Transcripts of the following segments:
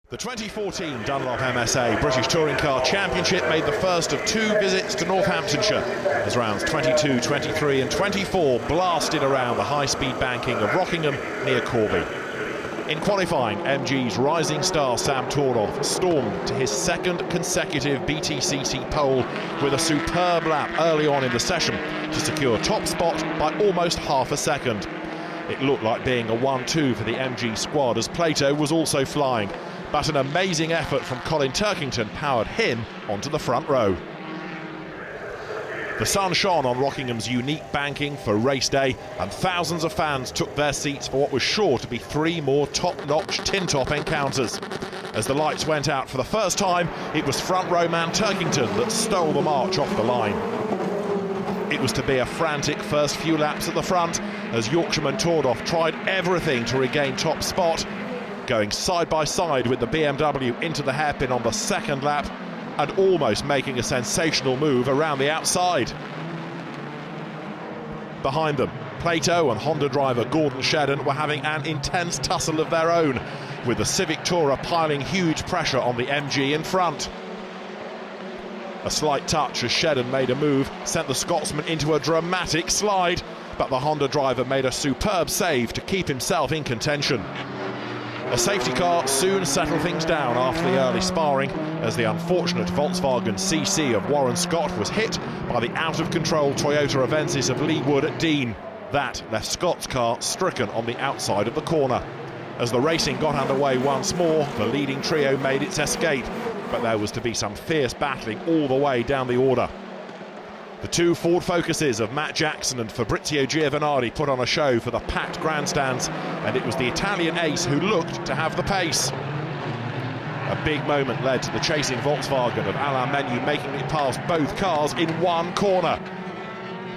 The 2014 Dunlop MSA British Touring Car Championship made the first of two visits to Northamptonshire as rounds 22, 23 and 24 blasted around the high-speed banking of Rockingham near Corby. In qualifying, MG's rising star Sam Tordoff stormed to his second consecutive BTCC pole with a superb lap early on in the session to secure top spot by almost half a second. It looked like being a 1-2 for the MG squad as Plato was also flying, but an amazing effort from Colin Turkington powered him onto the front row. The sun shone on Rockingham's unique banking for race day, and thousands of fans took their seats for what was sure to be three more top-notch tin-top encounters. As the lights went out for the first time, it was front row man Turkington that stole the march off the line. It was to be a frantic first few laps at the front as Yorkshireman Tordoff tried everything to regain top spot, going side by side with the BMW into the hairpin on the second lap and almost making a sensational move around the outside. Behind them, Plato and Honda driver Gordon Shedden were having an intense tussle of their own, with the Civic Tourer piling huge pressure on the MG in front. A slight touch as Shedden made a move sent the Scotsman into a dramatic slide, but the Honda driver made a superb save to keep himself in contention. A safety car soon settled things down after the early sparring as the unfortunate Volkswagen CC of Warren Scott was hit by the out-of-control Toyota Avensis of Lee Wood at Dean. That left Scott's car stricken on the outside of the corner. As the racing got underway once more, the leading trio made its escape, but there was to be some fierce battling all the way down the order. The two Ford Focuses of Matt Jackson and Fabrizio Giovanardi put on a show for the packed grandstands, and it was the Italian ace who looked to have the pace. A big moment led to the chasing Volkswagen of Alain Menu making it past both cars in one corner.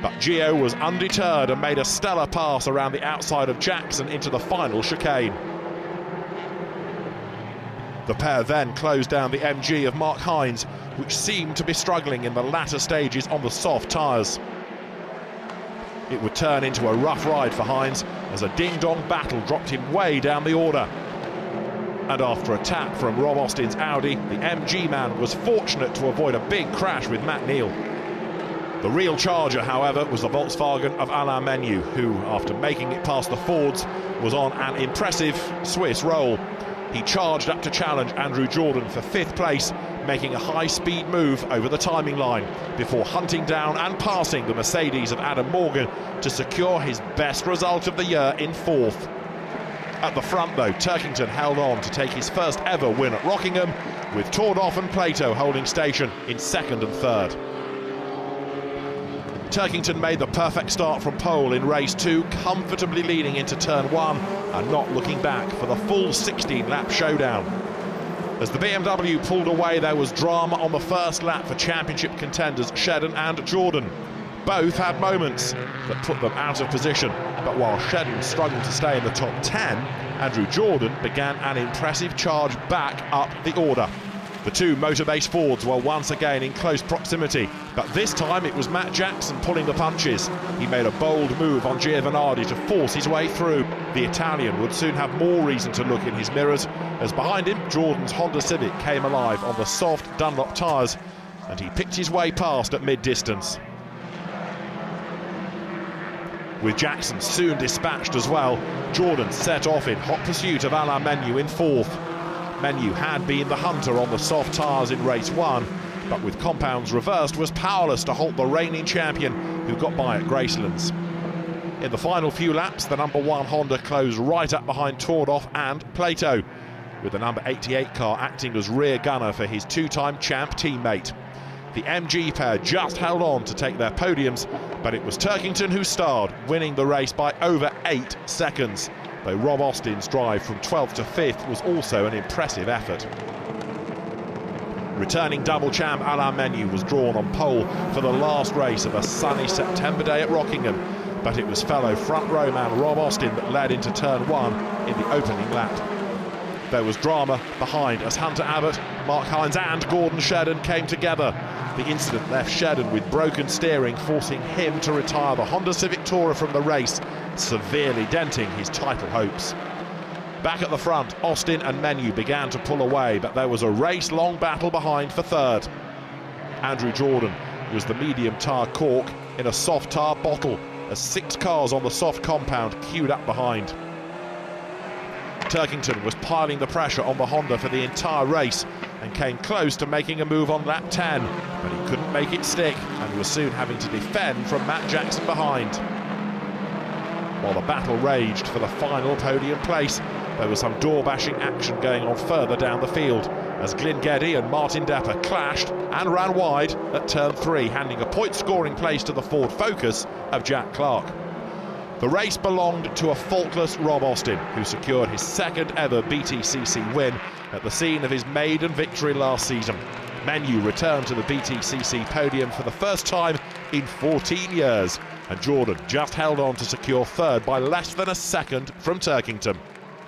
But Gio was undeterred and made a stellar pass around the outside of Jackson into the final chicane. The pair then closed down the MG of Mark Hines, which seemed to be struggling in the latter stages on the soft tyres. It would turn into a rough ride for Hines as a ding-dong battle dropped him way down the order. And after a tap from Rob Austin's Audi, the MG man was fortunate to avoid a big crash with Matt Neal. The real charger, however, was the Volkswagen of Alain Menu, who, after making it past the Fords, was on an impressive Swiss roll. He charged up to challenge Andrew Jordan for 5th place, making a high-speed move over the timing line before hunting down and passing the Mercedes of Adam Morgan to secure his best result of the year in 4th. At the front, though, Turkington held on to take his first ever win at Rockingham, with Tordoff and Plato holding station in 2nd and 3rd. Turkington made the perfect start from pole in race 2, comfortably leading into turn 1 and not looking back for the full 16-lap showdown. As the BMW pulled away, there was drama on the first lap for championship contenders Shedden and Jordan. Both had moments that put them out of position, but while Shedden struggled to stay in the top 10, Andrew Jordan began an impressive charge back up the order. The two motor-based Fords were once again in close proximity, but this time it was Matt Jackson pulling the punches. He made a bold move on Giovanardi to force his way through. The Italian would soon have more reason to look in his mirrors, as behind him Jordan's Honda Civic came alive on the soft Dunlop tyres, and he picked his way past at mid-distance. With Jackson soon dispatched as well, Jordan set off in hot pursuit of Alain Menu in 4th. Menu had been the hunter on the soft tyres in race 1, but with compounds reversed was powerless to halt the reigning champion who got by at Gracelands. In the final few laps, the number 1 Honda closed right up behind Tordoff and Plato, with the number 88 car acting as rear gunner for his two-time champ teammate. The MG pair just held on to take their podiums, but it was Turkington who starred, winning the race by over 8 seconds. Though Rob Austin's drive from 12th to 5th was also an impressive effort. Returning double champ Alain Menu was drawn on pole for the last race of a sunny September day at Rockingham, but it was fellow front row man Rob Austin that led into turn 1 in the opening lap. There was drama behind as Hunter Abbott, Mark Hines and Gordon Shedden came together. The incident left Shedden with broken steering, forcing him to retire the Honda Civic Tourer from the race, severely denting his title hopes. Back at the front, Austin and Menu began to pull away, but there was a race-long battle behind for third. Andrew Jordan was the medium tar cork in a soft tar bottle, as 6 cars on the soft compound queued up behind. Turkington was piling the pressure on the Honda for the entire race and came close to making a move on lap 10, but he couldn't make it stick and was soon having to defend from Matt Jackson behind. While the battle raged for the final podium place, there was some door-bashing action going on further down the field as Glyn Geddy and Martin Depper clashed and ran wide at turn 3, handing a point-scoring place to the Ford Focus of Jack Clark. The race belonged to a faultless Rob Austin, who secured his 2nd ever BTCC win at the scene of his maiden victory last season. Menu returned to the BTCC podium for the first time in 14 years, and Jordan just held on to secure 3rd by less than a second from Turkington.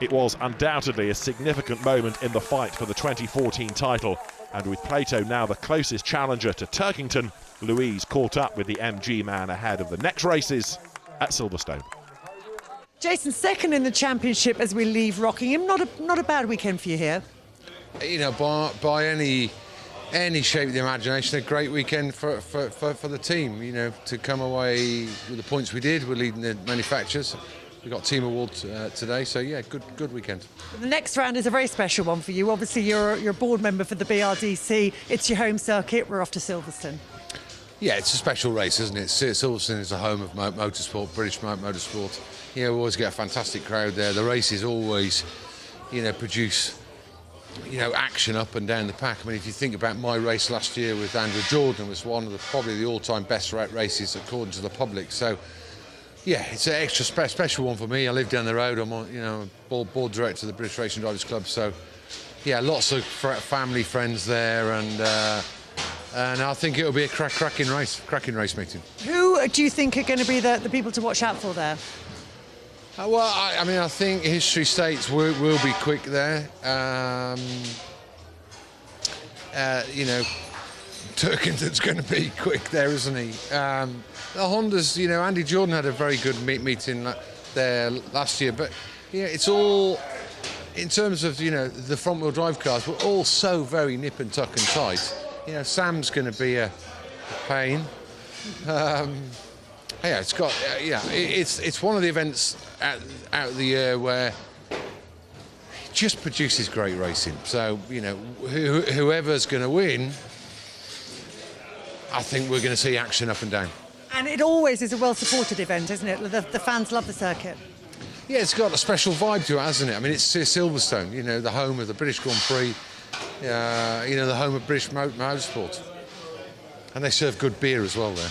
It was undoubtedly a significant moment in the fight for the 2014 title, and with Plato now the closest challenger to Turkington, Louise caught up with the MG man ahead of the next races at Silverstone. Jason, 2nd in the championship as we leave Rockingham. Not a bad weekend for you here. You know, by any shape of the imagination, a great weekend for the team. You know, to come away with the points we did, we're leading the manufacturers. We got team awards today, so yeah, good weekend. The next round is a very special one for you. Obviously, you're a board member for the BRDC. It's your home circuit. We're off to Silverstone. Yeah, it's a special race, isn't it? Silverstone is the home of motorsport, British motorsport. You know, we always get a fantastic crowd there. The races always, you know, produce, you know, action up and down the pack. I mean, if you think about my race last year with Andrew Jordan, it was one of probably the all-time best races according to the public. So, yeah, it's an extra special one for me. I live down the road. I'm, you know, board director of the British Racing Drivers Club. So, yeah, lots of family, friends there, and I think it'll be a cracking race meeting. Who do you think are going to be the people to watch out for there? Well, I mean, I think history states we'll be quick there. You know, Turkington's going to be quick there, isn't he? The Hondas, you know, Andy Jordan had a very good meeting there last year, but yeah, it's all, in terms of, you know, the front-wheel drive cars, we're all so very nip and tuck and tight. You know, Sam's going to be a pain. Yeah, it's got. Yeah, it's one of the events out of the year where it just produces great racing. So, you know, whoever's going to win, I think we're going to see action up and down. And it always is a well-supported event, isn't it? The fans love the circuit. Yeah, it's got a special vibe to it, hasn't it? I mean, it's Silverstone, you know, the home of the British Grand Prix. You know, the home of British motorsport. And they serve good beer as well there.